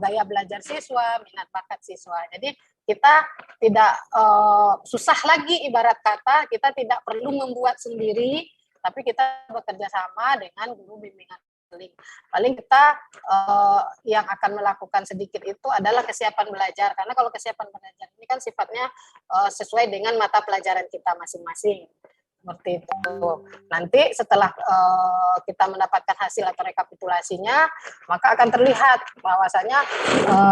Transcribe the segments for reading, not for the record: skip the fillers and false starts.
gaya belajar siswa, minat bakat siswa. Jadi kita tidak susah lagi, ibarat kata kita tidak perlu membuat sendiri, tapi kita bekerja sama dengan guru bimbingan daring. Paling kita yang akan melakukan sedikit itu adalah kesiapan belajar, karena kalau kesiapan belajar ini kan sifatnya sesuai dengan mata pelajaran kita masing-masing. Seperti itu. Nanti setelah kita mendapatkan hasil atau rekapitulasinya, maka akan terlihat bahwasanya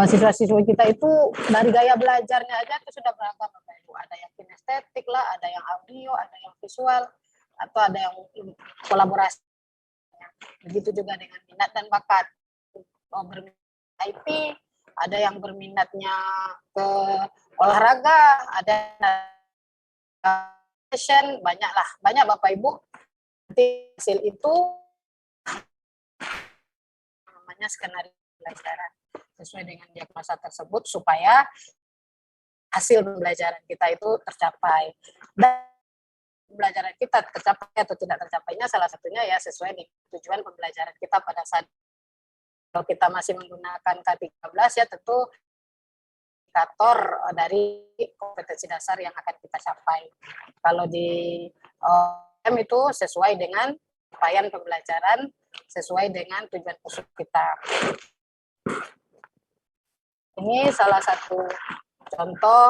siswa-siswa kita itu dari gaya belajarnya aja itu sudah beragam, Bapak Ibu. Ada yang kinestetik lah, ada yang audio, ada yang visual, atau ada yang kolaborasi. Begitu juga dengan minat dan bakat. Berminat IT, ada yang berminatnya ke olahraga, ada banyak Bapak Ibu. Nanti hasil itu namanya skenario pembelajaran sesuai dengan diagnosa tersebut supaya hasil pembelajaran kita itu tercapai. Dan pembelajaran kita tercapai atau tidak tercapainya salah satunya ya sesuai dengan tujuan pembelajaran kita pada saat. Kalau kita masih menggunakan K13 ya tentu indikator dari kompetensi dasar yang akan kita capai. Kalau di M itu sesuai dengan capaian pembelajaran, sesuai dengan tujuan khusus kita. Ini salah satu contoh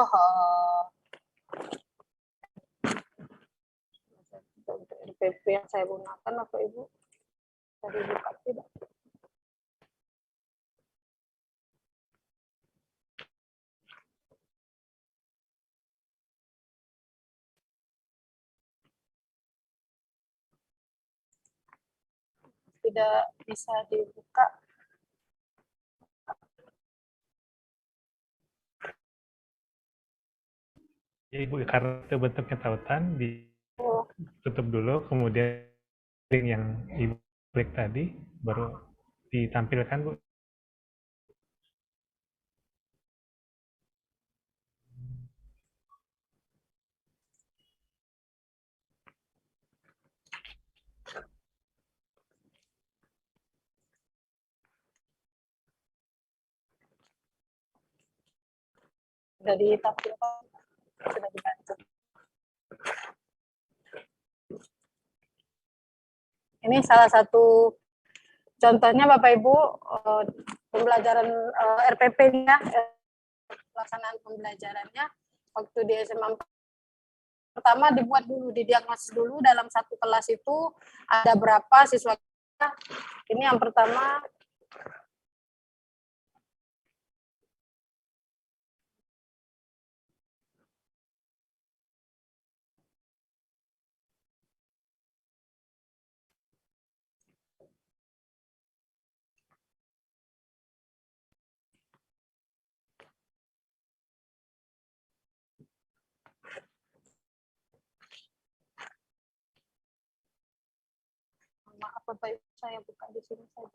untuk RPP yang saya gunakan, Bapak Ibu. Tadi buka tidak? Tidak bisa dibuka. Ya, Ibu, karena itu bentuknya tautan, ditutup dulu, kemudian link yang Ibu klik tadi, baru ditampilkan, Bu. Sudah ditampilkan, sudah dibantu. Ini salah satu contohnya Bapak Ibu, pembelajaran RPP-nya, pelaksanaan pembelajarannya waktu di SMA pertama dibuat dulu, didiagnosis dulu dalam satu kelas itu ada berapa siswa kita. Ini yang pertama. Maaf Bapak Ibu, saya buka di sini saja.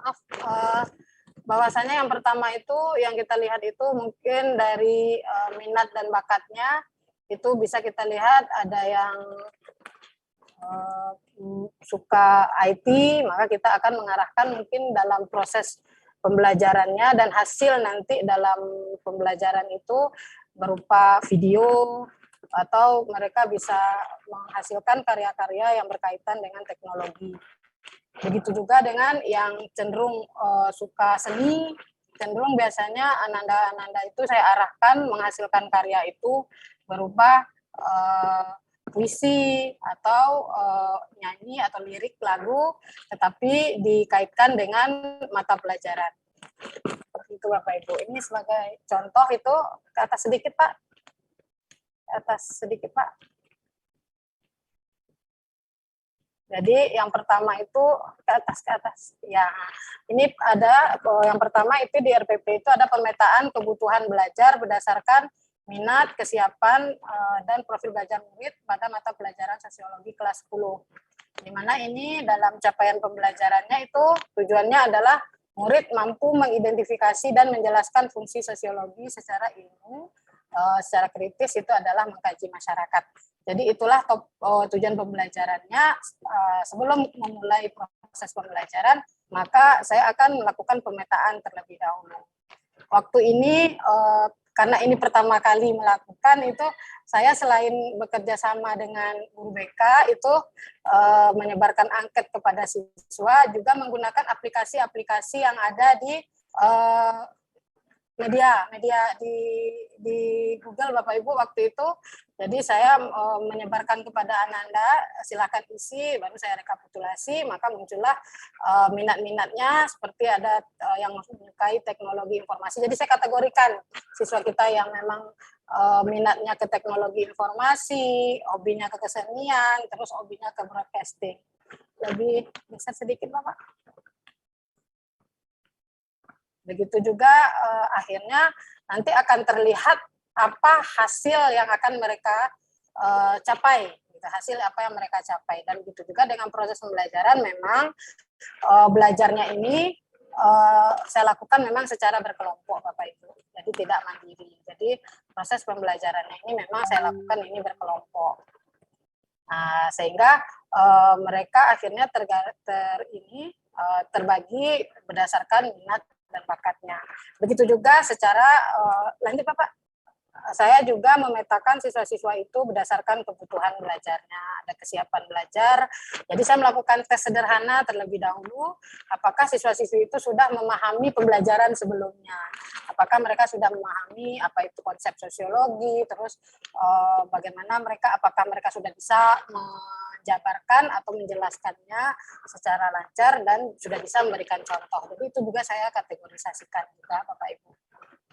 Maaf, bahwasanya yang pertama itu yang kita lihat itu mungkin dari minat dan bakatnya itu bisa kita lihat ada yang suka IT, maka kita akan mengarahkan mungkin dalam proses pembelajarannya dan hasil nanti dalam pembelajaran itu berupa video atau mereka bisa menghasilkan karya-karya yang berkaitan dengan teknologi. Begitu juga dengan yang cenderung suka seni, cenderung biasanya ananda-ananda itu saya arahkan menghasilkan karya itu berupa puisi atau nyanyi atau lirik lagu, tetapi dikaitkan dengan mata pelajaran. Seperti itu Bapak Ibu. Ini sebagai contoh itu ke atas sedikit Pak. Ke atas sedikit Pak. Jadi yang pertama itu ke atas. Ya, ini ada yang pertama itu di RPP itu ada pemetaan kebutuhan belajar berdasarkan minat, kesiapan, dan profil belajar murid pada mata pelajaran sosiologi kelas 10. Di mana ini dalam capaian pembelajarannya itu tujuannya adalah murid mampu mengidentifikasi dan menjelaskan fungsi sosiologi secara ilmu, secara kritis itu adalah mengkaji masyarakat. Jadi itulah tujuan pembelajarannya. Sebelum memulai proses pembelajaran, maka saya akan melakukan pemetaan terlebih dahulu. Waktu ini karena ini pertama kali melakukan itu, saya selain bekerja sama dengan guru BK itu menyebarkan angket kepada siswa, juga menggunakan aplikasi-aplikasi yang ada di media di Google Bapak Ibu waktu itu. Jadi saya menyebarkan kepada Ananda, silakan isi, baru saya rekapitulasi, maka muncullah minat-minatnya seperti ada yang menyukai teknologi informasi. Jadi saya kategorikan siswa kita yang memang minatnya ke teknologi informasi, hobinya ke kesenian, terus hobinya ke broadcasting. Lebih bisa sedikit Bapak. Begitu juga akhirnya nanti akan terlihat apa hasil yang akan mereka capai, hasil apa yang mereka capai. Dan begitu juga dengan proses pembelajaran, memang belajarnya ini saya lakukan memang secara berkelompok Bapak Ibu, jadi tidak mandiri. Jadi proses pembelajarannya ini memang saya lakukan ini berkelompok. Nah, sehingga mereka akhirnya terbagi berdasarkan minat dan bakatnya. Begitu juga secara lanjut Bapak, saya juga memetakan siswa-siswa itu berdasarkan kebutuhan belajarnya, ada kesiapan belajar. Jadi saya melakukan tes sederhana terlebih dahulu, apakah siswa-siswi itu sudah memahami pembelajaran sebelumnya, apakah mereka sudah memahami apa itu konsep sosiologi, terus bagaimana apakah mereka sudah bisa menjabarkan atau menjelaskannya secara lancar dan sudah bisa memberikan contoh. Jadi itu juga saya kategorisasikan juga Bapak Ibu.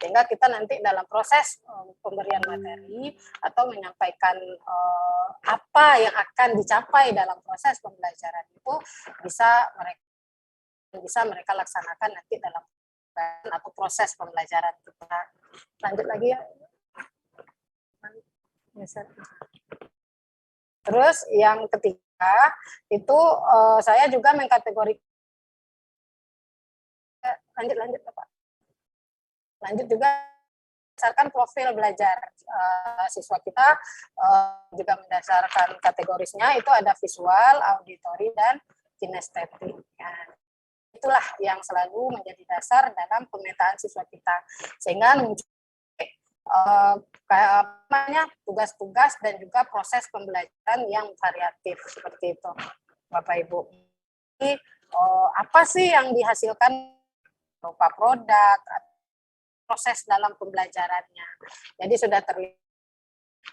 Sehingga kita nanti dalam proses pemberian materi atau menyampaikan apa yang akan dicapai dalam proses pembelajaran itu bisa mereka laksanakan nanti dalam atau proses pembelajaran kita. Lanjut lagi ya. Terus yang ketiga itu saya juga mengkategorikan lanjut Bapak. Lanjut juga berdasarkan profil belajar siswa kita, juga berdasarkan kategorisnya itu ada visual, auditory, dan kinestetik. Nah, itulah yang selalu menjadi dasar dalam pemetaan siswa kita, sehingga muncul tugas-tugas dan juga proses pembelajaran yang variatif seperti itu, Bapak Ibu. Jadi, apa sih yang dihasilkan berupa produk, proses dalam pembelajarannya. Jadi sudah terlihat.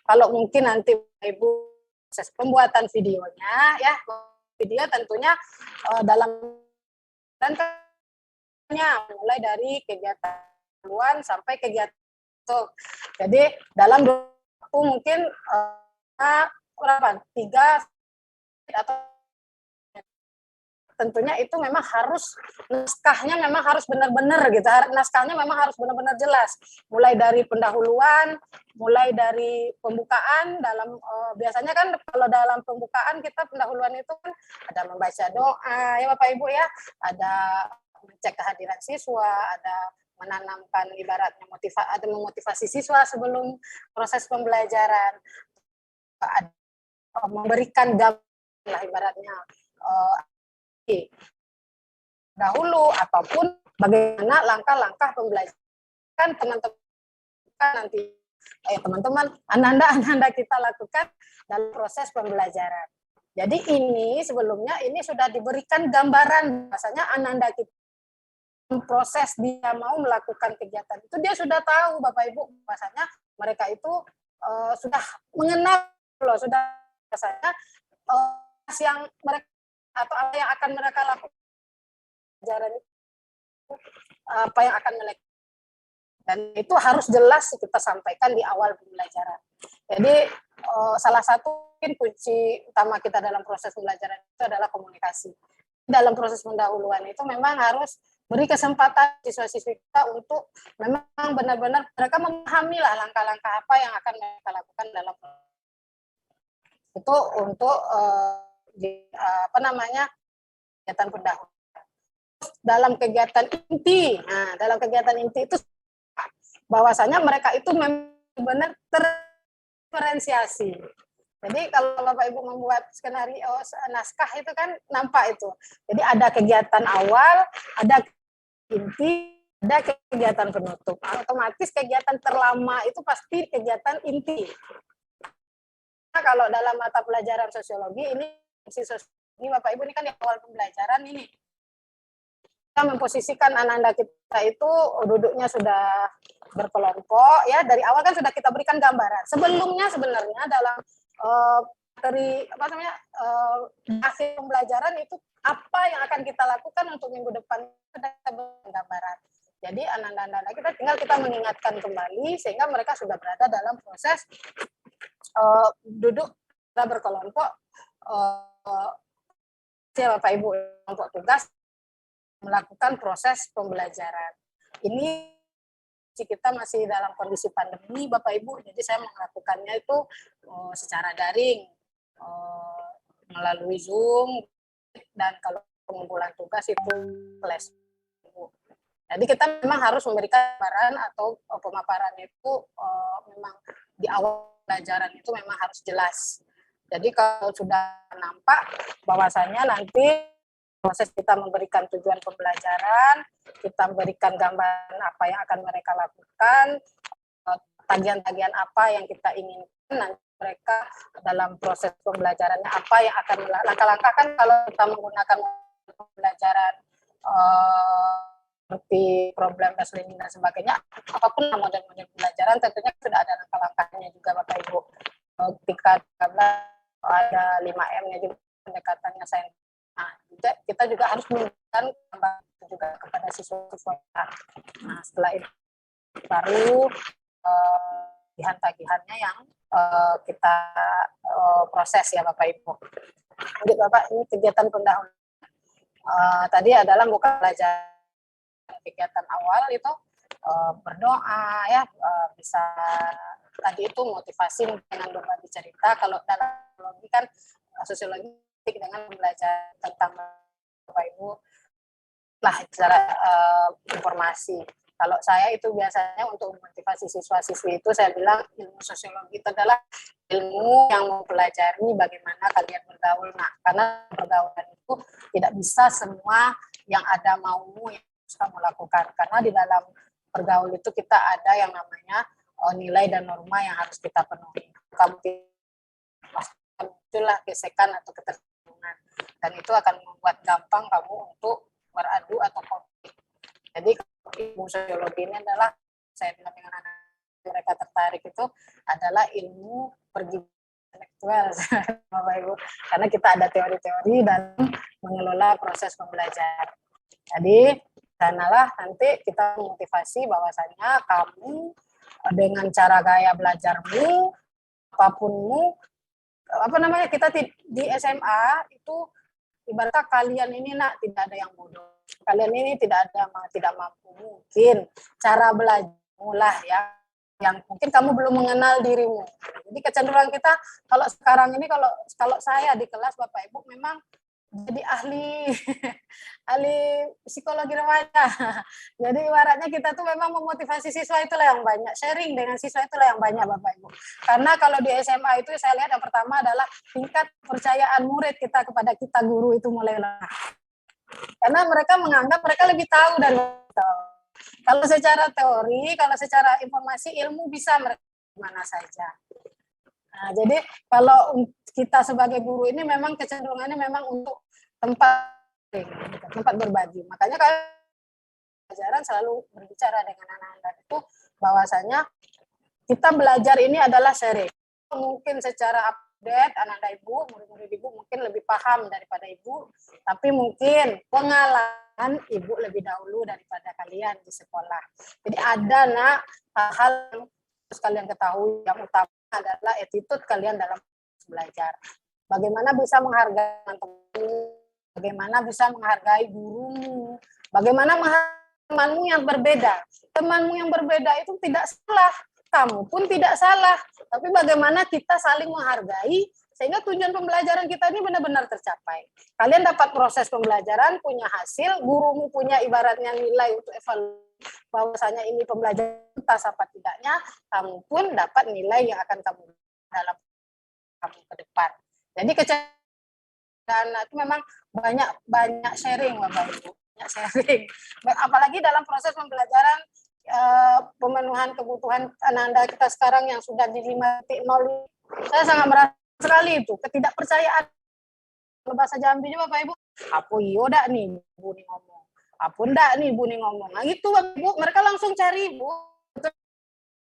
Kalau mungkin nanti Ibu proses pembuatan videonya, ya video tentunya dalam mulai dari kegiatan duluan sampai kegiatan itu. Jadi dalam waktu mungkin 3 atau tentunya itu memang harus naskahnya memang harus benar-benar gitu. Naskahnya memang harus benar-benar jelas. Mulai dari pendahuluan, mulai dari pembukaan dalam biasanya kan kalau dalam pembukaan kita pendahuluan itu kan ada membaca doa ya Bapak Ibu ya, ada mengecek kehadiran siswa, ada menanamkan ibaratnya ada memotivasi siswa sebelum proses pembelajaran, ada memberikan gambaran lah ibaratnya dahulu ataupun bagaimana langkah-langkah pembelajaran teman-teman nanti teman-teman Ananda kita lakukan dalam proses pembelajaran. Jadi ini sebelumnya ini sudah diberikan gambaran bahasanya Ananda kita proses dia mau melakukan kegiatan itu dia sudah tahu Bapak Ibu bahasanya mereka itu sudah mengenal loh, sudah bahasanya yang mereka atau apa yang akan mereka lakukan pelajaran itu, apa yang akan mereka, dan itu harus jelas kita sampaikan di awal pembelajaran. Jadi salah satu mungkin kunci utama kita dalam proses pembelajaran itu adalah komunikasi. Dalam proses pendahuluan itu memang harus beri kesempatan siswa-siswi kita untuk memang benar-benar mereka memahami lah langkah-langkah apa yang akan mereka lakukan dalam itu untuk kegiatan pendahuluan. Dalam kegiatan inti, dalam kegiatan inti itu bahwasanya mereka itu benar terdiferensiasi. Jadi kalau Bapak Ibu membuat skenario naskah itu kan nampak itu. Jadi ada kegiatan awal, ada inti, ada kegiatan penutup. Otomatis kegiatan terlama itu pasti kegiatan inti. Nah, kalau dalam mata pelajaran sosiologi ini Bapak Ibu ini kan di awal pembelajaran ini kita memposisikan anak-anak kita itu duduknya sudah berkelompok ya, dari awal kan sudah kita berikan gambaran. Sebelumnya sebenarnya dalam dari akhir pembelajaran itu apa yang akan kita lakukan untuk minggu depan sudah gambaran. Jadi anak-anak kita mengingatkan kembali sehingga mereka sudah berada dalam proses duduk berkelompok Bapak Ibu kelompok tugas melakukan proses pembelajaran. Ini kita masih dalam kondisi pandemi Bapak Ibu, jadi saya melakukannya itu secara daring melalui Zoom, dan kalau pengumpulan tugas itu flash. Jadi kita memang harus memberikan gambaran atau pemaparan itu memang di awal pelajaran itu memang harus jelas. Jadi kalau sudah nampak bahwasanya nanti proses kita memberikan tujuan pembelajaran, kita memberikan gambaran apa yang akan mereka lakukan, tagihan-tagihan apa yang kita inginkan, nanti mereka dalam proses pembelajarannya apa yang akan langkah-langkah kan kalau kita menggunakan pembelajaran seperti problem based learning dan sebagainya, apapun model-model pembelajaran tentunya sudah ada langkah-langkahnya juga Bapak Ibu. Ketika ada 5M-nya juga pendekatannya sains. Nah, kita juga harus memberikan gambaran juga kepada siswa-siswa. Nah, setelah itu baru tagihan-tagihannya yang kita proses ya Bapak Ibu. Jadi Bapak, ini kegiatan pendahuluan tadi adalah bukan pelajaran kegiatan awal itu berdoa ya, bisa tadi itu motivasi dengan berbagi cerita. Kalau dalam sosiologi kan sosiologi dengan belajar tentang Bapak Ibu lah secara informasi. Kalau saya itu biasanya untuk memotivasi siswa-siswi itu saya bilang ilmu sosiologi itu adalah ilmu yang mempelajari bagaimana kalian bergaul. Nah, karena pergaulan itu tidak bisa semua yang ada maumu yang harus kamu lakukan. Karena di dalam pergaul itu kita ada yang namanya nilai dan norma yang harus kita penuhi. Kamu muncullah gesekan atau ketersinggungan, dan itu akan membuat gampang kamu untuk beradu atau konflik. Jadi ilmu sosiologi ini adalah, saya bilang dengan anak mereka tertarik itu adalah ilmu intelektual Bapak Ibu, karena kita ada teori-teori dan mengelola proses pembelajaran. Jadi sanalah nanti kita memotivasi bahwasanya kamu dengan cara gaya belajarmu apapunmu kita di SMA itu ibaratnya kalian ini tidak ada yang bodoh, kalian ini tidak mampu, mungkin cara belajarmu lah yang mungkin kamu belum mengenal dirimu. Jadi kecenderungan kita kalau sekarang ini kalau saya di kelas Bapak Ibu memang jadi ahli psikologi remaja. Jadi ibaratnya kita tuh memang memotivasi siswa itulah yang banyak, sharing dengan siswa itulah yang banyak Bapak Ibu. Karena kalau di SMA itu saya lihat yang pertama adalah tingkat kepercayaan murid kita kepada kita guru itu mulai lemah. Karena mereka menganggap mereka lebih tahu dan tahu. Kalau secara teori, kalau secara informasi ilmu bisa mereka mana saja. Nah, jadi kalau kita sebagai guru ini memang kecenderungannya memang untuk tempat berbagi. Makanya kalau pelajaran selalu berbicara dengan anak-anak itu bahwasanya kita belajar ini adalah sharing. Mungkin secara update anak-anak ibu, murid-murid ibu mungkin lebih paham daripada ibu, tapi mungkin pengalaman ibu lebih dahulu daripada kalian di sekolah. Jadi ada hal-hal yang harus kalian ketahui, yang utama adalah attitude kalian dalam belajar. Bagaimana bisa menghargai teman-teman, bagaimana bisa menghargai gurumu, bagaimana menghargai temanmu yang berbeda. Temanmu yang berbeda itu tidak salah, kamu pun tidak salah. Tapi bagaimana kita saling menghargai sehingga tujuan pembelajaran kita ini benar-benar tercapai. Kalian dapat proses pembelajaran, punya hasil, gurumu punya ibaratnya nilai untuk evaluasi bahwasanya ini pembelajaran tuntas apa tidaknya, kamu pun dapat nilai yang akan kamu dalam kamu ke depan. Jadi dan itu memang banyak sharing Bapak Ibu, banyak sharing. Apalagi dalam proses pembelajaran pemenuhan kebutuhan anak-anak kita sekarang yang sudah di 5.0, saya sangat merasa sekali itu ketidakpercayaan. Kalau bahasa Jambi juga Bapak Ibu, apa iyo dak nih Bu nih ngomong, apa ndak nih Bu nih ngomong. Nah gitu Bapak Ibu, mereka langsung cari Bu.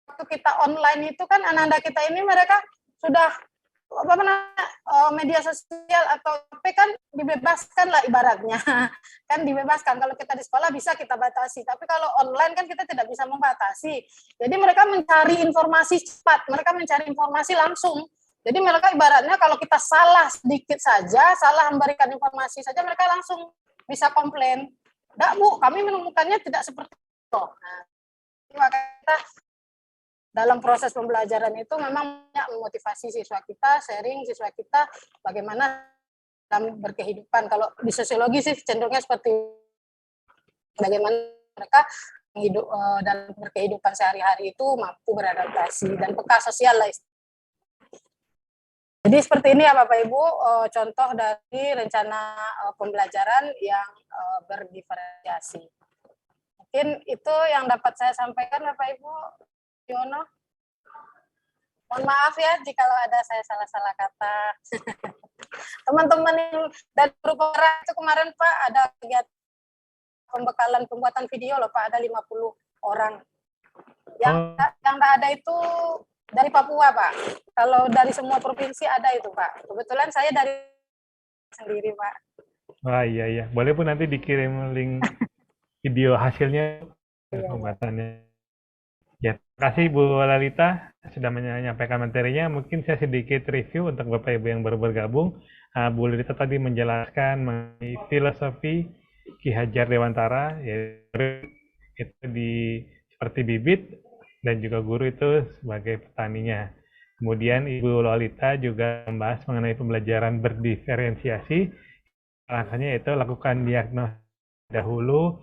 Waktu kita online itu kan anak-anak kita ini mereka sudah media sosial atau HP kan dibebaskan lah ibaratnya, kan dibebaskan. Kalau kita di sekolah bisa kita batasi, tapi kalau online kan kita tidak bisa membatasi. Jadi mereka mencari informasi cepat, mereka mencari informasi langsung. Jadi mereka ibaratnya kalau kita salah sedikit saja, salah memberikan informasi saja, mereka langsung bisa komplain. Enggak Bu, kami menemukannya tidak seperti itu. Nah, maka kita dalam proses pembelajaran itu memang banyak memotivasi siswa kita, sharing siswa kita bagaimana dalam berkehidupan. Kalau di sosiologi sih cenderungnya seperti bagaimana mereka hidup dalam berkehidupan sehari-hari itu mampu beradaptasi dan peka sosial lah. Jadi seperti ini ya Bapak Ibu, contoh dari rencana pembelajaran yang berdiferensiasi. Mungkin itu yang dapat saya sampaikan Bapak Ibu. Yono, mohon maaf ya jika ada saya salah-salah kata. Teman-teman yang dari grup orang itu kemarin Pak ada kegiatan pembekalan pembuatan video loh Pak, ada 50 orang. Yang ada itu dari Papua Pak. Kalau dari semua provinsi ada itu Pak. Kebetulan saya dari sendiri Pak. Wah iya, boleh pun nanti dikirim link video hasilnya pembuatannya. Ya, terima kasih Bu Lalita sudah menyampaikan materinya. Mungkin saya sedikit review untuk Bapak Ibu yang baru bergabung. Bu Lalita tadi menjelaskan mengenai filosofi Ki Hajar Dewantara, yaitu itu seperti bibit dan juga guru itu sebagai petaninya. Kemudian Ibu Lalita juga membahas mengenai pembelajaran berdiferensiasi. Alasannya itu lakukan diagnosis dahulu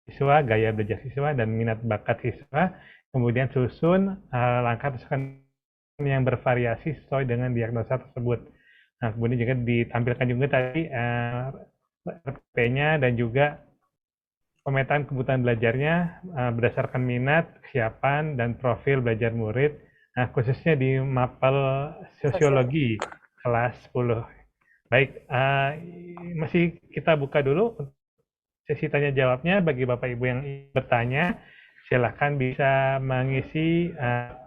siswa, gaya belajar siswa, dan minat bakat siswa, kemudian susun langkah yang bervariasi sesuai dengan diagnosa tersebut. Nah, kemudian juga ditampilkan juga tadi RP-nya dan juga pemetaan kebutuhan belajarnya berdasarkan minat, kesiapan, dan profil belajar murid, khususnya di mapel sosiologi kelas 10. Baik, masih kita buka dulu sesi tanya jawabnya. Bagi Bapak Ibu yang ingin bertanya, silakan bisa mengisi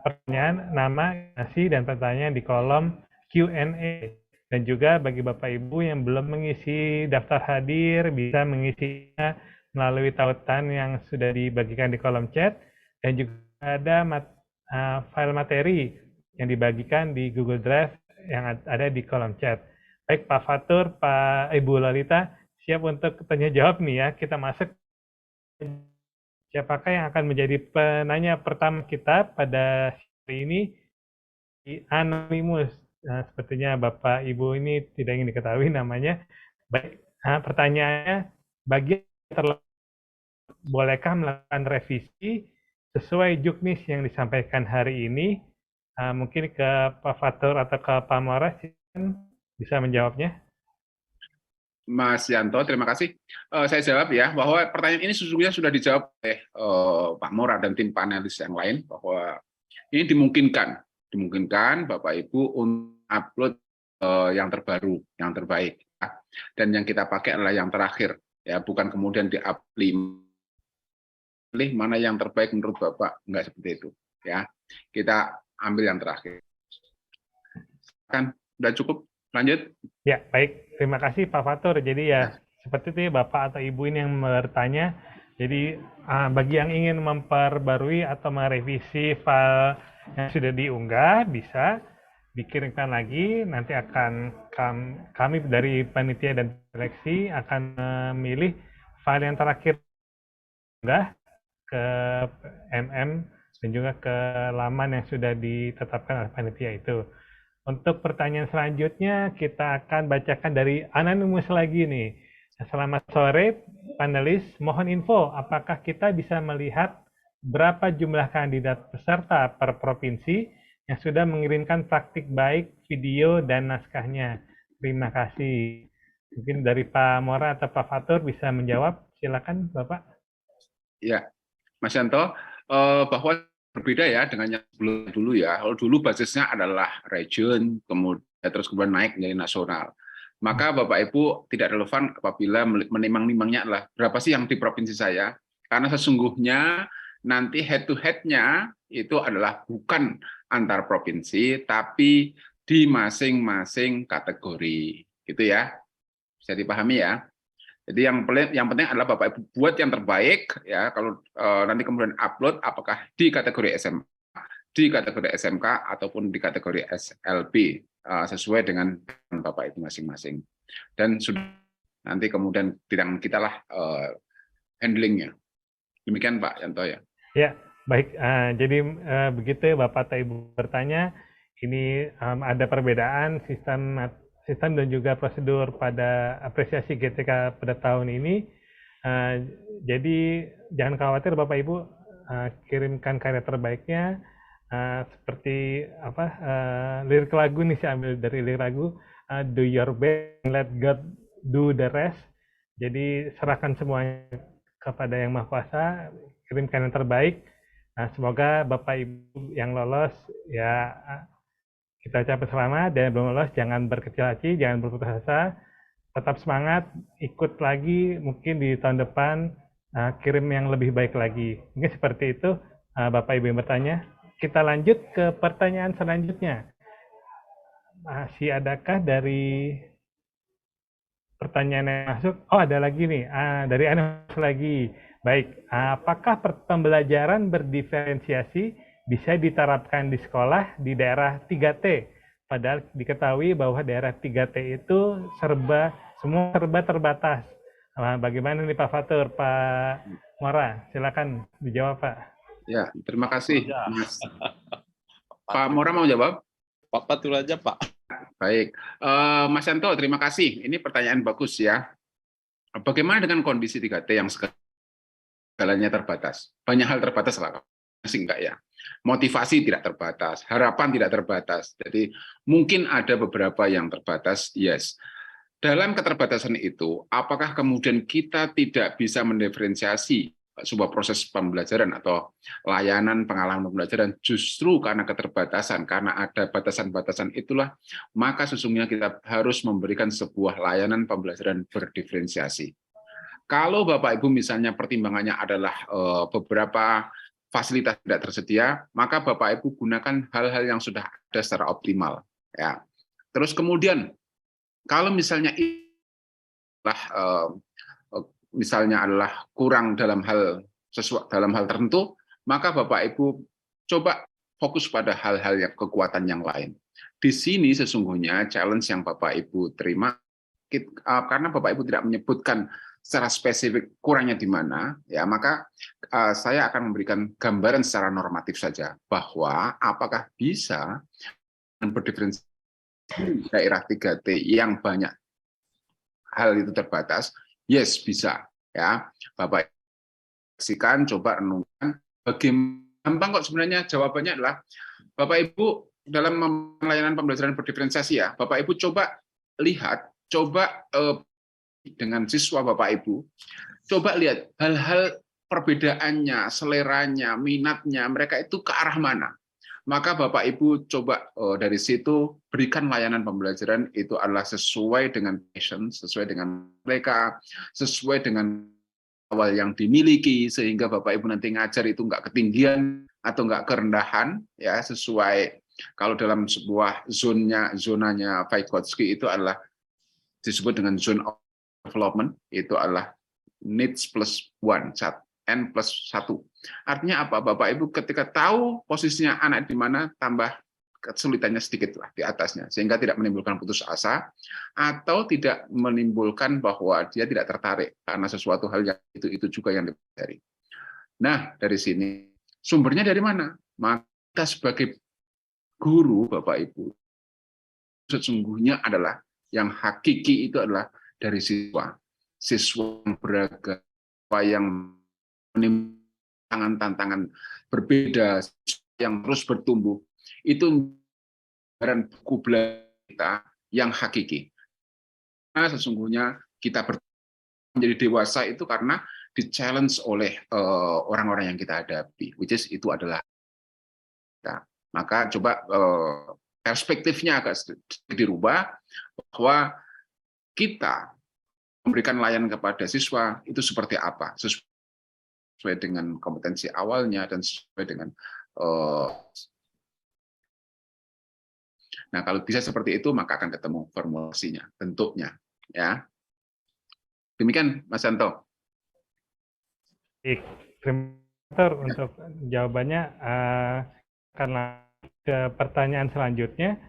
pertanyaan, nama, nasi, dan pertanyaan di kolom Q&A. Dan juga bagi Bapak Ibu yang belum mengisi daftar hadir, bisa mengisinya melalui tautan yang sudah dibagikan di kolom chat. Dan juga ada file materi yang dibagikan di Google Drive yang ada di kolom chat. Baik Pak Fatur, Pak Ibu Lalita, siap untuk tanya jawab nih ya. Kita masuk. Siapakah yang akan menjadi penanya pertama kita pada hari ini? Anonimus. Nah, sepertinya Bapak Ibu ini tidak ingin diketahui namanya. Baik, pertanyaannya, bolehkah melakukan revisi sesuai juknis yang disampaikan hari ini? Mungkin ke Pak Fatur atau ke Pak Moras bisa menjawabnya. Mas Yanto, terima kasih. Saya jawab ya, bahwa pertanyaan ini sesungguhnya sudah dijawab oleh Pak Mora dan tim panelis yang lain, bahwa ini dimungkinkan Bapak Ibu untuk upload yang terbaru, yang terbaik. Dan yang kita pakai adalah yang terakhir, ya, bukan kemudian di-upload mana yang terbaik menurut Bapak, enggak seperti itu. Ya, kita ambil yang terakhir. Kan, sudah cukup? Lanjut. Ya, baik. Terima kasih Pak Fatur. Jadi ya, seperti itu ya, Bapak atau Ibu ini yang bertanya. Jadi bagi yang ingin memperbarui atau merevisi file yang sudah diunggah, bisa. dikirimkan lagi, nanti akan kami dari panitia dan seleksi akan memilih file yang terakhir ke MM dan juga ke laman yang sudah ditetapkan oleh panitia itu. Untuk pertanyaan selanjutnya kita akan bacakan dari Anonymous lagi nih. Selamat sore panelis, mohon info apakah kita bisa melihat berapa jumlah kandidat peserta per provinsi yang sudah mengirimkan praktik baik video dan naskahnya. Terima kasih. Mungkin dari Pak Mora atau Pak Fatur bisa menjawab. Silakan Bapak. Ya, Mas Yanto, bahwa berbeda ya dengan yang dulu ya. Kalau dulu basisnya adalah region, kemudian naik menjadi nasional. Maka Bapak Ibu tidak relevan apabila menimang-nimangnya adalah berapa sih yang di provinsi saya, karena sesungguhnya nanti head to head-nya itu adalah bukan antar provinsi, tapi di masing-masing kategori, gitu ya. Bisa dipahami ya. Jadi yang penting adalah Bapak Ibu buat yang terbaik ya. Kalau nanti kemudian upload apakah di kategori SMA, di kategori SMK ataupun di kategori SLB sesuai dengan Bapak Ibu masing-masing. Dan sudah nanti kemudian tidak kita lah handlingnya. Demikian Pak Yanto ya. Ya, baik. Jadi begitu Bapak atau Ibu bertanya, ini ada perbedaan sistem dan juga prosedur pada apresiasi GTK pada tahun ini. Jadi jangan khawatir Bapak Ibu, kirimkan karya terbaiknya seperti lirik lagu nih, saya ambil dari lirik lagu, do your best, let God do the rest. Jadi serahkan semuanya kepada Yang Maha Kuasa, kirimkan yang terbaik. Nah, semoga Bapak Ibu yang lolos ya kita ucapkan selamat, dan belum lolos jangan berkecil hati, jangan berputus asa, tetap semangat, ikut lagi mungkin di tahun depan, kirim yang lebih baik lagi. Mungkin seperti itu Bapak Ibu yang bertanya. Kita lanjut ke pertanyaan selanjutnya. Masih adakah dari pertanyaan yang masuk? Oh, ada lagi nih, dari Anas lagi. Baik, apakah pembelajaran berdiferensiasi bisa diterapkan di sekolah di daerah 3T? Padahal diketahui bahwa daerah 3T itu semua serba terbatas. Bagaimana nih Pak Fatur, Pak Mora? Silakan dijawab Pak. Ya, terima kasih Mas. Pak Mora mau jawab? Pak Fatur aja Pak. Baik, Mas Yanto, terima kasih. Ini pertanyaan bagus ya. Bagaimana dengan kondisi 3T yang segalanya terbatas? Banyak hal terbatas lah, masih enggak ya? Motivasi tidak terbatas, harapan tidak terbatas. Jadi mungkin ada beberapa yang terbatas, yes. Dalam keterbatasan itu, apakah kemudian kita tidak bisa mendiferensiasi sebuah proses pembelajaran atau layanan pengalaman pembelajaran justru karena keterbatasan, karena ada batasan-batasan itulah, maka sesungguhnya kita harus memberikan sebuah layanan pembelajaran berdiferensiasi. Kalau Bapak Ibu misalnya pertimbangannya adalah beberapa fasilitas tidak tersedia, maka Bapak Ibu gunakan hal-hal yang sudah ada secara optimal. Ya. Terus kemudian, kalau misalnya misalnya adalah kurang dalam hal tertentu, maka Bapak Ibu coba fokus pada hal-hal yang kekuatan yang lain. Di sini sesungguhnya challenge yang Bapak Ibu terima, karena Bapak Ibu tidak menyebutkan secara spesifik kurangnya di mana, ya maka saya akan memberikan gambaran secara normatif saja bahwa apakah bisa berdiferensiasi daerah 3T yang banyak hal itu terbatas. Yes, bisa. Ya, Bapak saksikan, coba renungkan. Bagaimana gampang kok sebenarnya jawabannya adalah Bapak Ibu dalam layanan pembelajaran berdiferensiasi ya, Bapak Ibu coba lihat, coba dengan siswa Bapak Ibu, coba lihat hal-hal perbedaannya, seleranya, minatnya, mereka itu ke arah mana. Maka Bapak Ibu coba dari situ berikan layanan pembelajaran itu adalah sesuai dengan passion, sesuai dengan mereka, sesuai dengan awal yang dimiliki, sehingga Bapak Ibu nanti ngajar itu nggak ketinggian atau nggak kerendahan, ya sesuai kalau dalam sebuah zonanya Vygotsky itu adalah disebut dengan zone of development, itu adalah needs plus one, N+1. Artinya apa? Bapak Ibu ketika tahu posisinya anak di mana, tambah kesulitannya sedikit lah di atasnya, sehingga tidak menimbulkan putus asa atau tidak menimbulkan bahwa dia tidak tertarik karena sesuatu hal yang itu juga yang dipelajari. Nah, dari sini sumbernya dari mana? Maka kita sebagai guru, Bapak Ibu, sesungguhnya adalah yang hakiki itu adalah dari siswa yang beragam, yang menimbulkan tantangan berbeda, yang terus bertumbuh. Itu buku belajar kita yang hakiki. Nah, sesungguhnya kita menjadi dewasa itu karena di-challenge oleh orang-orang yang kita hadapi, which is itu adalah kita. Maka coba perspektifnya agak dirubah, bahwa kita memberikan layanan kepada siswa itu seperti apa, sesuai dengan kompetensi awalnya dan sesuai dengan nah, kalau bisa seperti itu maka akan ketemu formulasinya, bentuknya, ya. Demikian, Mas Yanto. Baik, terima kasih untuk jawabannya. Karena ke pertanyaan selanjutnya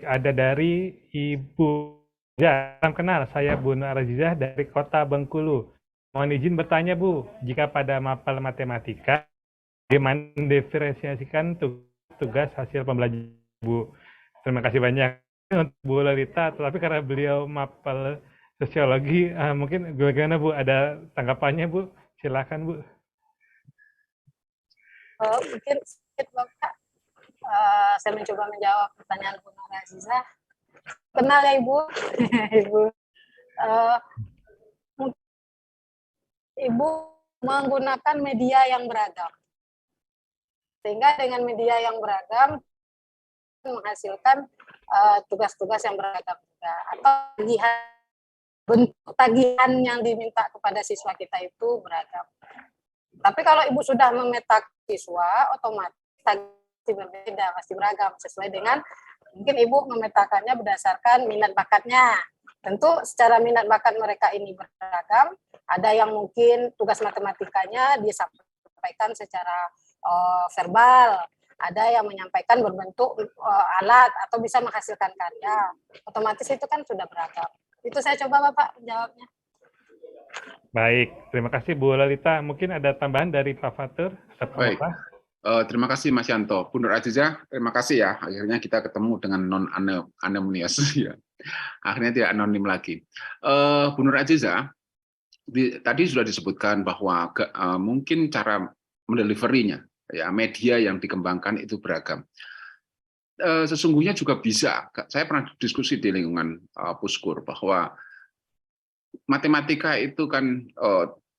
ada dari Ibu. Salam kenal, saya Bu Nur Azizah dari Kota Bengkulu. Mohon izin bertanya, Bu, jika pada mapel matematika, bagaimana mendiferensiasikan tugas hasil pembelajaran, Bu? Terima kasih banyak untuk Bu Lolita, tapi karena beliau mapel sosiologi, mungkin bagaimana, Bu? Ada tanggapannya, Bu? Silakan, Bu. Mungkin sedikit, Bapak. Saya mencoba menjawab pertanyaan Bu Nur Azizah. Kenal ya Ibu? Ibu menggunakan media yang beragam. Sehingga dengan media yang beragam menghasilkan tugas-tugas yang beragam juga. Atau bentuk tagihan yang diminta kepada siswa kita itu beragam. Tapi kalau Ibu sudah memetakan siswa, otomatis pasti berbeda, pasti beragam sesuai dengan mungkin Ibu memetakannya berdasarkan minat bakatnya. Tentu secara minat bakat mereka ini beragam. Ada yang mungkin tugas matematikanya disampaikan secara verbal, ada yang menyampaikan berbentuk alat atau bisa menghasilkan karya. Otomatis itu kan sudah beragam. Itu saya coba Bapak jawabnya. Baik, terima kasih Bu Lolita. Mungkin ada tambahan dari Pak Fatur? Baik. Terima kasih Mas Yanto. Bu Nur Azizah, terima kasih ya. Akhirnya kita ketemu dengan non-anonymous. Ya. Akhirnya tidak anonim lagi. Bu Nur Azizah, tadi sudah disebutkan bahwa mungkin cara mendeliverinya, ya, media yang dikembangkan itu beragam. Sesungguhnya juga bisa. Saya pernah diskusi di lingkungan Puskur bahwa matematika itu kan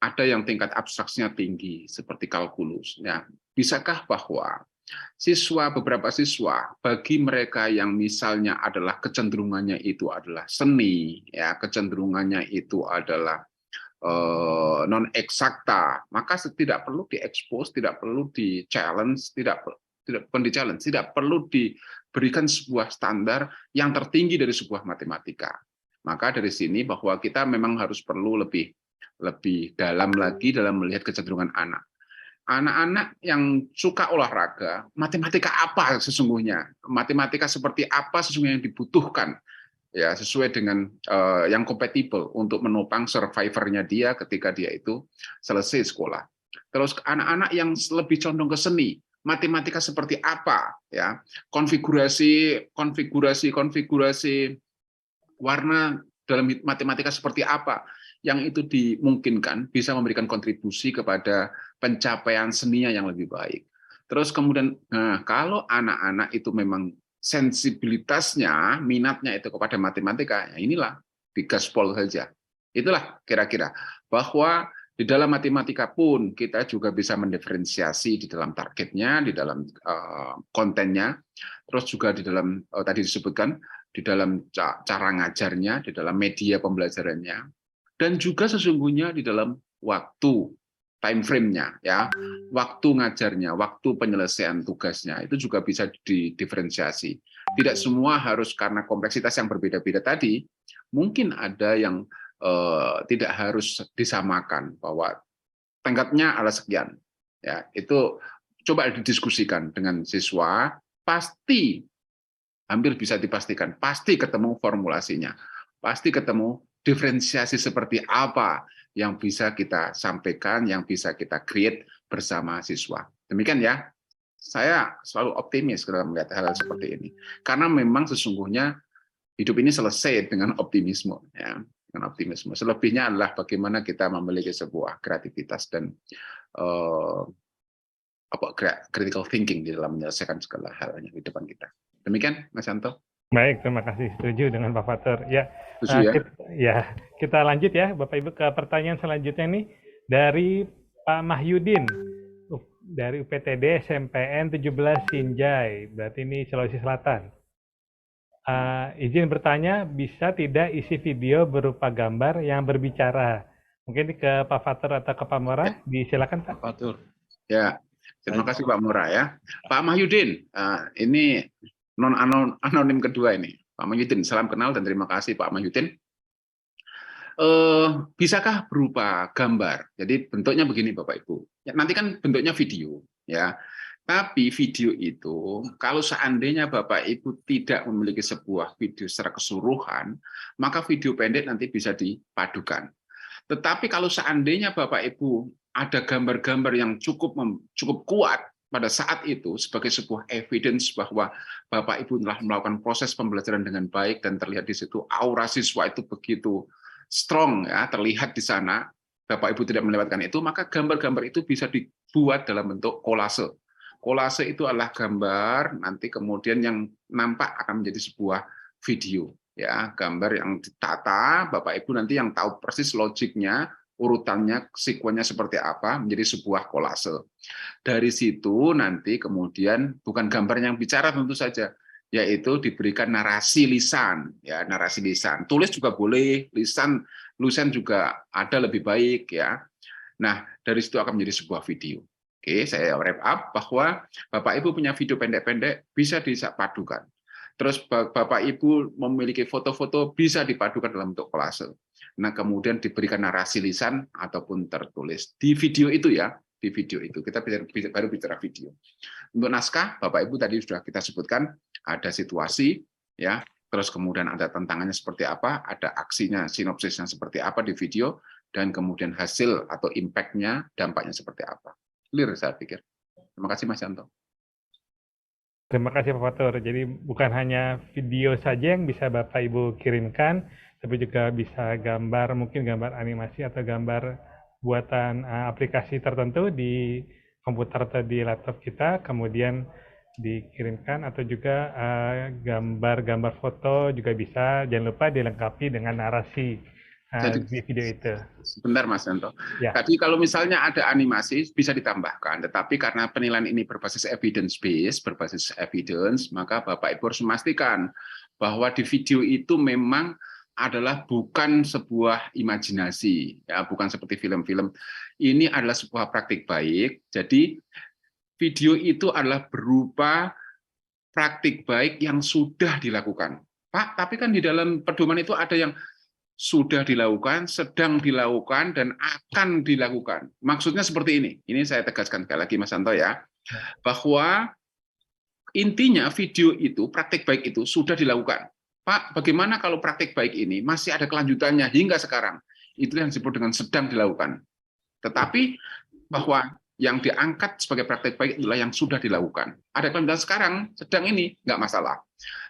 ada yang tingkat abstraksinya tinggi seperti kalkulus. Ya, bisakah bahwa beberapa siswa, bagi mereka yang misalnya adalah kecenderungannya itu adalah seni, ya kecenderungannya itu adalah non eksakta, maka tidak perlu diekspos, tidak perlu di-challenge, tidak perlu diberikan sebuah standar yang tertinggi dari sebuah matematika. Maka dari sini bahwa kita memang harus perlu lebih dalam lagi dalam melihat kecenderungan anak. Anak-anak yang suka olahraga, matematika apa sesungguhnya? Matematika seperti apa sesungguhnya yang dibutuhkan? Ya, sesuai dengan yang kompatibel untuk menopang survivornya dia ketika dia itu selesai sekolah. Terus anak-anak yang lebih condong ke seni, matematika seperti apa? Ya, konfigurasi warna dalam matematika seperti apa yang itu dimungkinkan bisa memberikan kontribusi kepada pencapaian seninya yang lebih baik. Terus kemudian, nah, kalau anak-anak itu memang sensibilitasnya, minatnya itu kepada matematika, ya inilah digaspol saja. Itulah kira-kira bahwa di dalam matematika pun kita juga bisa mendiferensiasi di dalam targetnya, di dalam kontennya, terus juga di dalam tadi disebutkan di dalam cara ngajarnya, di dalam media pembelajarannya, dan juga sesungguhnya di dalam waktu time frame-nya, ya, waktu ngajarnya, waktu penyelesaian tugasnya itu juga bisa didiferensiasi. Tidak semua harus karena kompleksitas yang berbeda-beda tadi, mungkin ada yang tidak harus disamakan bahwa tenggatnya adalah sekian. Ya, itu coba didiskusikan dengan siswa, pasti, hampir bisa dipastikan, pasti ketemu formulasinya, pasti ketemu diferensiasi seperti apa yang bisa kita sampaikan, yang bisa kita create bersama siswa. Demikian ya, saya selalu optimis dalam melihat hal seperti ini, karena memang sesungguhnya hidup ini selesai dengan optimisme, ya, dengan optimisme. Selebihnya adalah bagaimana kita memiliki sebuah kreativitas dan critical thinking di dalam menyelesaikan segala hal yang di depan kita. Demikian, Mas Yanto. Baik, terima kasih. Setuju dengan Pak Fatur. Ya, Setuju ya? Kita lanjut ya, Bapak Ibu, ke pertanyaan selanjutnya nih dari Pak Mahyudin dari UPTD SMPN 17 Sinjai, berarti ini Sulawesi Selatan. Izin bertanya, bisa tidak isi video berupa gambar yang berbicara? Mungkin ke Pak Fatur atau ke Pak Mora, disilakan Pak. Fatur. Ya, terima kasih Pak Mora ya. Pak Mahyudin, ini anonim kedua ini. Pak Mahyudin, salam kenal dan terima kasih Pak Mahyudin. Bisakah berupa gambar? Jadi bentuknya begini Bapak Ibu. Ya, nanti kan bentuknya video ya. Tapi video itu kalau seandainya Bapak Ibu tidak memiliki sebuah video secara keseluruhan, maka video pendek nanti bisa dipadukan. Tetapi kalau seandainya Bapak Ibu ada gambar-gambar yang cukup kuat pada saat itu sebagai sebuah evidence bahwa Bapak Ibu telah melakukan proses pembelajaran dengan baik dan terlihat di situ aura siswa itu begitu strong ya, terlihat di sana, Bapak Ibu tidak melewatkan itu, maka gambar-gambar itu bisa dibuat dalam bentuk kolase. Kolase itu adalah gambar nanti kemudian yang nampak akan menjadi sebuah video ya, gambar yang ditata, Bapak Ibu nanti yang tahu persis logiknya, urutannya, sekuennya seperti apa, menjadi sebuah kolase. Dari situ nanti kemudian bukan gambar yang bicara tentu saja, yaitu diberikan narasi lisan, ya narasi lisan. Tulis juga boleh, lisan juga ada lebih baik ya. Nah, dari situ akan menjadi sebuah video. Oke, saya wrap up bahwa Bapak Ibu punya video pendek-pendek bisa dipadukan. Terus Bapak Ibu memiliki foto-foto bisa dipadukan dalam bentuk kolase. Nah, kemudian diberikan narasi lisan ataupun tertulis di video itu ya, di video itu kita baru bicara video. Untuk naskah, Bapak Ibu tadi sudah kita sebutkan ada situasi ya, terus kemudian ada tantangannya seperti apa, ada aksinya, sinopsisnya seperti apa di video, dan kemudian hasil atau impact-nya, dampaknya seperti apa. Clear saya pikir. Terima kasih Mas Yanto. Terima kasih Pak Fatur. Jadi bukan hanya video saja yang bisa Bapak Ibu kirimkan, tapi juga bisa gambar, mungkin gambar animasi atau gambar buatan aplikasi tertentu di komputer atau di laptop kita, kemudian dikirimkan, atau juga gambar-gambar foto juga bisa, jangan lupa dilengkapi dengan narasi di video itu. Sebentar Mas Yanto. Ya. Tadi kalau misalnya ada animasi bisa ditambahkan, tetapi karena penilaian ini berbasis evidence based, berbasis evidence, maka Bapak Ibu harus memastikan bahwa di video itu memang adalah bukan sebuah imajinasi, ya, bukan seperti film-film. Ini adalah sebuah praktik baik. Jadi video itu adalah berupa praktik baik yang sudah dilakukan. Pak, tapi kan di dalam pedoman itu ada yang sudah dilakukan, sedang dilakukan, dan akan dilakukan. Maksudnya seperti ini. Ini saya tegaskan sekali lagi Mas Santo ya, bahwa intinya video itu, praktik baik itu sudah dilakukan. Pak, bagaimana kalau praktik baik ini masih ada kelanjutannya hingga sekarang? Itu yang disebut dengan sedang dilakukan. Tetapi bahwa yang diangkat sebagai praktik baik adalah yang sudah dilakukan. Ada kelanjutan sekarang, sedang ini, nggak masalah.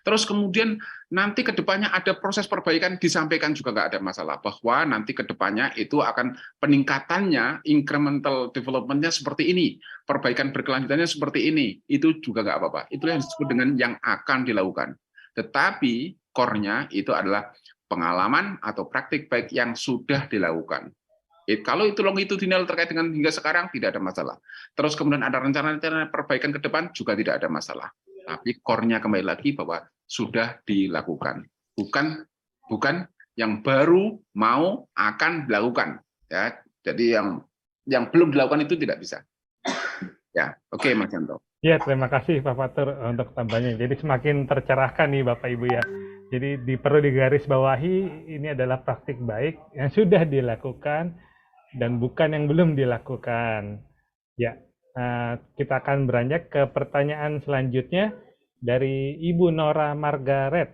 Terus kemudian nanti ke depannya ada proses perbaikan disampaikan juga nggak ada masalah. Bahwa nanti ke depannya itu akan peningkatannya, incremental development-nya seperti ini. Perbaikan berkelanjutannya seperti ini. Itu juga nggak apa-apa. Itu yang disebut dengan yang akan dilakukan. Tetapi core-nya itu adalah pengalaman atau praktik baik yang sudah dilakukan. Kalau itu longitudinal terkait dengan hingga sekarang tidak ada masalah. Terus kemudian ada rencana-rencana perbaikan ke depan juga tidak ada masalah. Tapi core-nya kembali lagi bahwa sudah dilakukan. Bukan yang baru mau akan dilakukan. Ya, jadi yang belum dilakukan itu tidak bisa. Ya, oke Mas Yanto. Ya, terima kasih Pak Fatur untuk tambahnya. Jadi semakin tercerahkan nih Bapak Ibu ya. Jadi perlu digarisbawahi ini adalah praktik baik yang sudah dilakukan dan bukan yang belum dilakukan. Ya, kita akan beranjak ke pertanyaan selanjutnya dari Ibu Nora Margaret.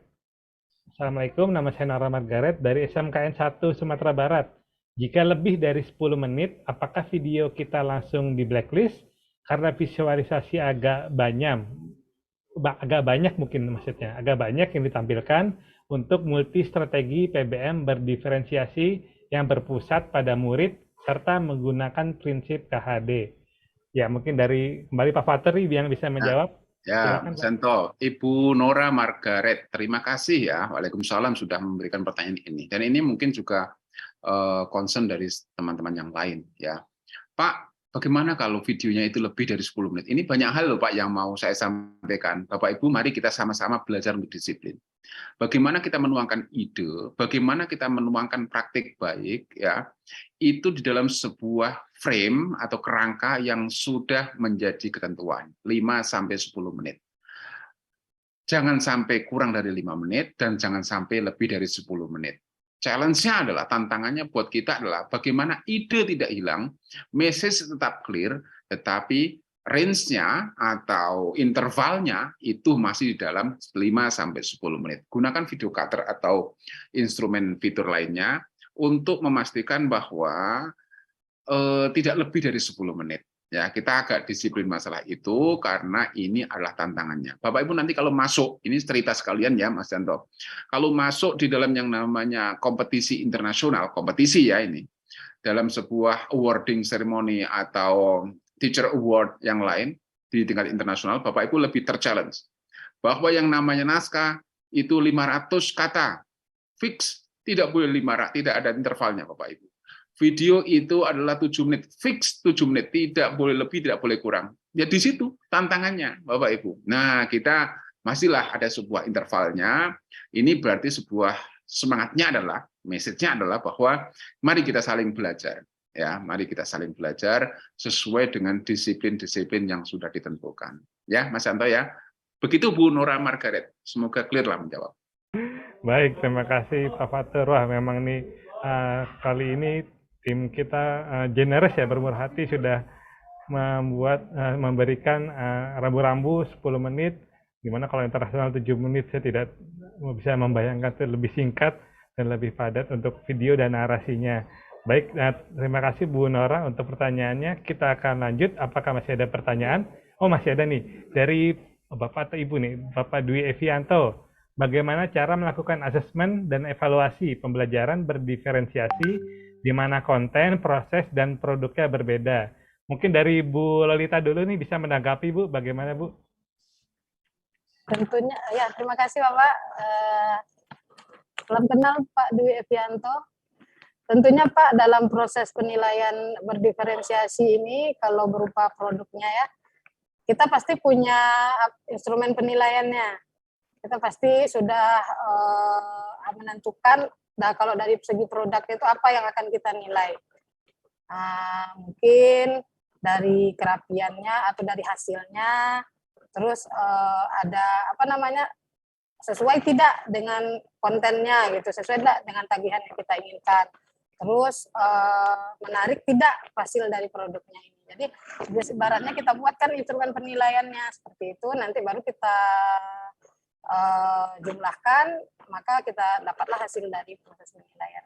Assalamualaikum, nama saya Nora Margaret dari SMKN 1 Sumatera Barat. Jika lebih dari 10 menit, apakah video kita langsung di blacklist? Karena visualisasi agak banyak mungkin maksudnya, agak banyak yang ditampilkan untuk multi strategi PBM berdiferensiasi yang berpusat pada murid serta menggunakan prinsip KHD. Ya, mungkin kembali Pak Fateri yang bisa menjawab. Ya, Silakan, Mas Yanto. Ibu Nora Margaret, terima kasih ya. Waalaikumsalam sudah memberikan pertanyaan ini. Dan ini mungkin juga concern dari teman-teman yang lain ya. Pak, bagaimana kalau videonya itu lebih dari 10 menit? Ini banyak hal loh Pak yang mau saya sampaikan. Bapak Ibu, mari kita sama-sama belajar untuk disiplin. Bagaimana kita menuangkan ide, bagaimana kita menuangkan praktik baik, ya, itu di dalam sebuah frame atau kerangka yang sudah menjadi ketentuan, 5-10 menit. Jangan sampai kurang dari 5 menit, dan jangan sampai lebih dari 10 menit. Challenge-nya adalah, tantangannya buat kita adalah bagaimana ide tidak hilang, message tetap clear, tetapi range-nya atau intervalnya itu masih di dalam 5-10 menit. Gunakan video cutter atau instrumen fitur lainnya untuk memastikan bahwa tidak lebih dari 10 menit. Ya, kita agak disiplin masalah itu karena ini adalah tantangannya. Bapak Ibu nanti kalau masuk, ini cerita sekalian ya Mas Yanto. Kalau masuk di dalam yang namanya kompetisi internasional, kompetisi ya ini, dalam sebuah awarding ceremony atau teacher award yang lain di tingkat internasional, Bapak Ibu lebih terchallenge. Bahwa yang namanya naskah itu 500 kata, fix, tidak boleh 500, tidak ada intervalnya Bapak Ibu. Video itu adalah 7 menit, fix 7 menit, tidak boleh lebih, tidak boleh kurang. Ya di situ tantangannya, Bapak Ibu. Nah, kita masihlah ada sebuah intervalnya. Ini berarti sebuah semangatnya adalah, message-nya adalah bahwa mari kita saling belajar. Ya, mari kita saling belajar sesuai dengan disiplin-disiplin yang sudah ditentukan. Ya, Mas Yanto ya. Begitu Bu Nora Margaret. Semoga clear lah menjawab. Baik, terima kasih Pak Fatur. Wah, memang nih kali ini tim kita generous ya, bermurah hati sudah memberikan rambu-rambu 10 menit, dimana kalau internasional 7 menit saya tidak bisa membayangkan itu lebih singkat dan lebih padat untuk video dan narasinya. Baik, terima kasih Bu Nora untuk pertanyaannya. Kita akan lanjut, apakah masih ada pertanyaan? Oh, masih ada nih, dari Bapak atau Ibu nih, Bapak Dwi Evianto. Bagaimana cara melakukan asesmen dan evaluasi pembelajaran berdiferensiasi di mana konten, proses, dan produknya berbeda? Mungkin dari Bu Lolita dulu nih bisa menanggapi Bu, bagaimana Bu? Tentunya, ya terima kasih Bapak. Salam kenal Pak Dwi Evianto. Tentunya Pak, dalam proses penilaian berdiferensiasi ini, kalau berupa produknya ya, kita pasti punya instrumen penilaiannya. Kita pasti sudah menentukan, nah kalau dari segi produk itu apa yang akan kita nilai. Mungkin dari kerapiannya atau dari hasilnya, terus ada apa namanya, sesuai tidak dengan kontennya gitu, sesuai tidak dengan tagihan yang kita inginkan, terus menarik tidak hasil dari produknya ini. Jadi ibaratnya kita buatkan instrumen penilaiannya seperti itu, nanti baru kita jumlahkan, maka kita dapatlah hasil dari proses penilaian.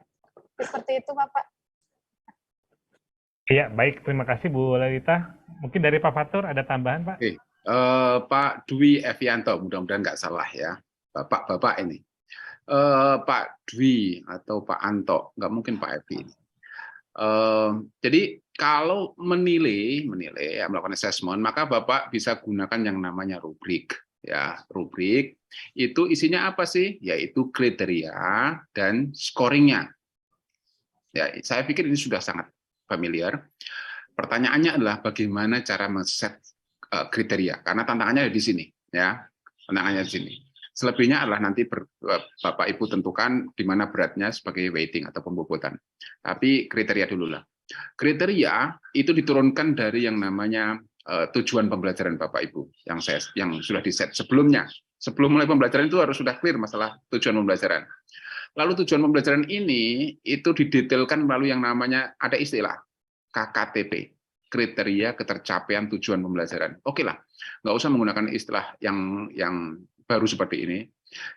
Seperti itu Bapak. Iya, baik, terima kasih Bu Lolita. Mungkin dari Pak Fatur ada tambahan Pak? Oke. Pak Dwi Evianto, mudah-mudahan nggak salah ya, Bapak ini. Pak Dwi atau Pak Anto, nggak mungkin Pak Evi ini. Jadi kalau menilai melakukan assessment, maka Bapak bisa gunakan yang namanya rubrik. Ya, rubrik itu isinya apa sih? Yaitu kriteria dan scoringnya. Ya, saya pikir ini sudah sangat familiar. Pertanyaannya adalah bagaimana cara men-set kriteria, karena tantangannya ada di sini, ya, tantangannya di sini. Selebihnya adalah nanti Bapak Ibu tentukan di mana beratnya sebagai weighting atau pembobotan. Tapi kriteria dulu lah. Kriteria itu diturunkan dari yang namanya tujuan pembelajaran Bapak Ibu yang sudah di-set sebelumnya. Sebelum mulai pembelajaran itu harus sudah clear masalah tujuan pembelajaran. Lalu tujuan pembelajaran ini itu didetailkan melalui yang namanya, ada istilah KKTP. kriteria ketercapaian tujuan pembelajaran. Oke lah, nggak usah menggunakan istilah yang baru seperti ini.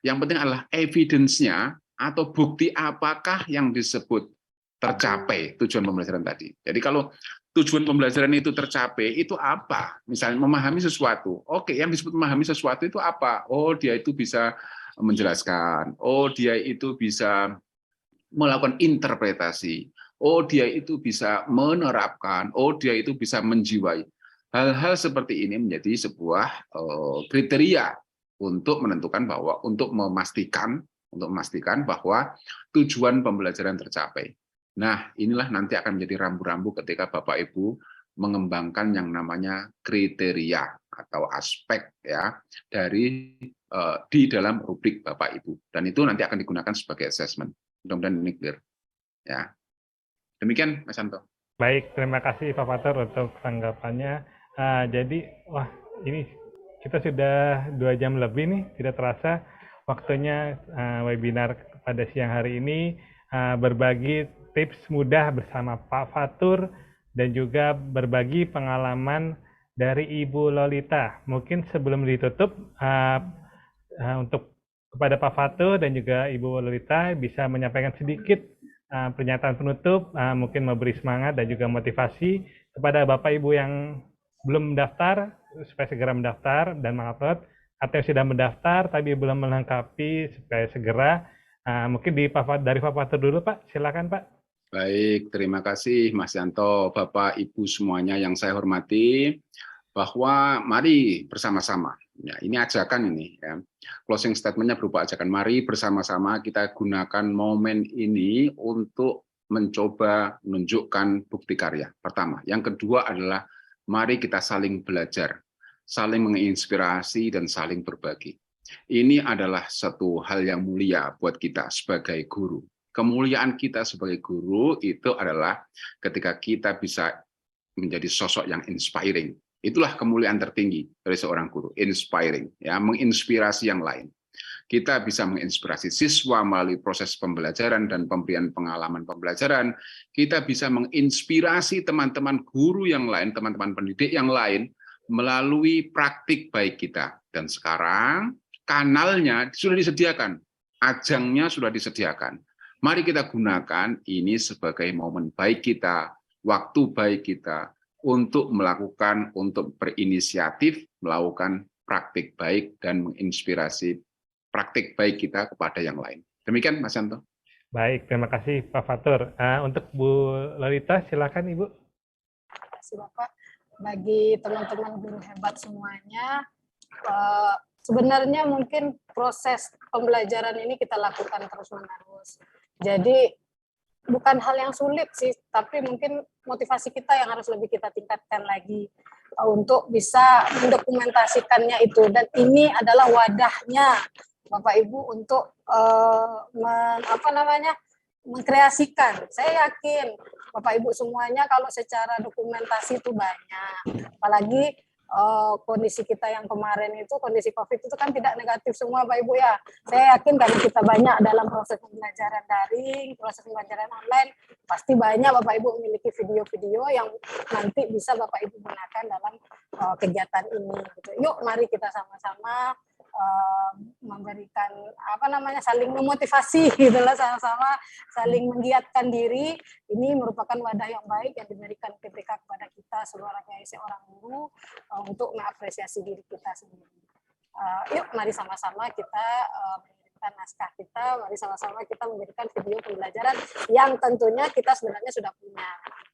Yang penting adalah evidence-nya atau bukti apakah yang disebut tercapai tujuan pembelajaran tadi. Jadi kalau tujuan pembelajaran itu tercapai, itu apa? Misalnya memahami sesuatu. Oke, yang disebut memahami sesuatu itu apa? Oh, dia itu bisa menjelaskan. Oh, dia itu bisa melakukan interpretasi. Oh, dia itu bisa menerapkan. Oh, dia itu bisa menjiwai. Hal-hal seperti ini menjadi sebuah kriteria untuk menentukan bahwa untuk memastikan bahwa tujuan pembelajaran tercapai. Nah, inilah nanti akan menjadi rambu-rambu ketika Bapak Ibu mengembangkan yang namanya kriteria atau aspek ya dari di dalam rubrik Bapak Ibu, dan itu nanti akan digunakan sebagai assessment. Mudah-mudahan ini clear ya. Demikian Mas Santo. Baik, terima kasih Pak Fatur untuk tanggapannya. Jadi wah, ini kita sudah 2 jam lebih nih, tidak terasa waktunya webinar pada siang hari ini berbagi tips mudah bersama Pak Fatur dan juga berbagi pengalaman dari Ibu Lolita. Mungkin sebelum ditutup untuk kepada Pak Fatur dan juga Ibu Lolita bisa menyampaikan sedikit pernyataan penutup, mungkin memberi semangat dan juga motivasi kepada Bapak Ibu yang belum mendaftar supaya segera mendaftar dan mengupload, atau yang sudah mendaftar tapi belum melengkapi supaya segera. Mungkin dari Pak Fatur dulu Pak, silakan Pak. Baik, terima kasih Mas Yanto, Bapak Ibu semuanya yang saya hormati, bahwa mari bersama-sama. Ya, ini ajakan ini ya. Closing statement-nya berupa ajakan, mari bersama-sama kita gunakan momen ini untuk mencoba menunjukkan bukti karya. Pertama, yang kedua adalah mari kita saling belajar, saling menginspirasi dan saling berbagi. Ini adalah satu hal yang mulia buat kita sebagai guru. Kemuliaan kita sebagai guru itu adalah ketika kita bisa menjadi sosok yang inspiring. Itulah kemuliaan tertinggi dari seorang guru, inspiring, ya, menginspirasi yang lain. Kita bisa menginspirasi siswa melalui proses pembelajaran dan pemberian pengalaman pembelajaran. Kita bisa menginspirasi teman-teman guru yang lain, teman-teman pendidik yang lain melalui praktik baik kita. Dan sekarang kanalnya sudah disediakan, ajangnya sudah disediakan. Mari kita gunakan ini sebagai momen baik kita, waktu baik kita untuk melakukan, untuk berinisiatif, melakukan praktik baik dan menginspirasi praktik baik kita kepada yang lain. Demikian Mas Yanto. Baik, terima kasih Pak Fatur. Untuk Bu Lolita, silakan Ibu. Terima kasih Bapak. Bagi teman-teman guru hebat semuanya, sebenarnya mungkin proses pembelajaran ini kita lakukan terus-menerus. Jadi bukan hal yang sulit sih, tapi mungkin motivasi kita yang harus lebih kita tingkatkan lagi untuk bisa mendokumentasikannya itu. Dan ini adalah wadahnya Bapak Ibu untuk mengkreasikan. Saya yakin Bapak Ibu semuanya kalau secara dokumentasi itu banyak, apalagi kondisi kita yang kemarin itu, kondisi COVID itu kan tidak negatif semua Bapak Ibu ya. Saya yakin karena kita banyak dalam proses pembelajaran daring, proses pembelajaran online, pasti banyak Bapak Ibu memiliki video-video yang nanti bisa Bapak Ibu gunakan dalam kegiatan ini. Gitu. Yuk mari kita sama-sama memberikan saling memotivasi gitulah, sama-sama saling menggiatkan diri. Ini merupakan wadah yang baik yang diberikan PPK kepada kita sebagai seorang guru untuk mengapresiasi diri kita sendiri. Yuk mari sama-sama kita mengirimkan naskah kita, mari sama-sama kita memberikan video pembelajaran yang tentunya kita sebenarnya sudah punya.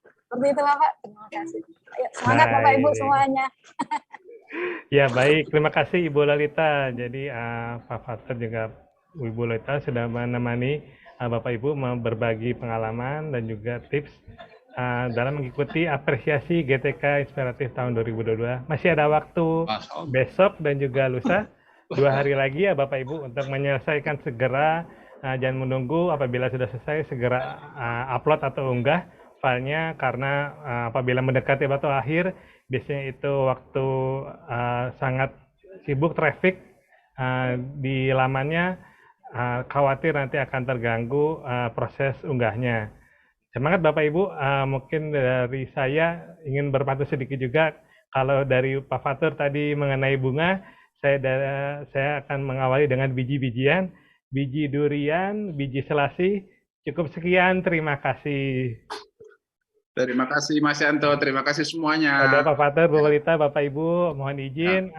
Seperti itu Bapak, terima kasih. Ayo, semangat baik. Bapak Ibu semuanya. Ya baik, terima kasih Ibu Lolita. Jadi Pak Fatur juga Ibu Lolita sudah menemani Bapak Ibu berbagi pengalaman dan juga tips dalam mengikuti apresiasi GTK Inspiratif tahun 2022. Masih ada waktu besok dan juga lusa, 2 hari lagi ya Bapak Ibu untuk menyelesaikan segera. Jangan menunggu apabila sudah selesai segera upload atau unggah filenya, karena apabila mendekati waktu akhir biasanya itu waktu sangat sibuk, traffic di lamannya, khawatir nanti akan terganggu proses unggahnya. Semangat Bapak Ibu. Mungkin dari saya ingin berpantun sedikit juga. Kalau dari Pak Fatur tadi mengenai bunga, saya akan mengawali dengan biji-bijian, biji durian, biji selasi. Cukup sekian, terima kasih. Terima kasih Mas Yanto, terima kasih semuanya. Pada Pak Fatur, Bu Walita, Bapak Ibu, mohon izin.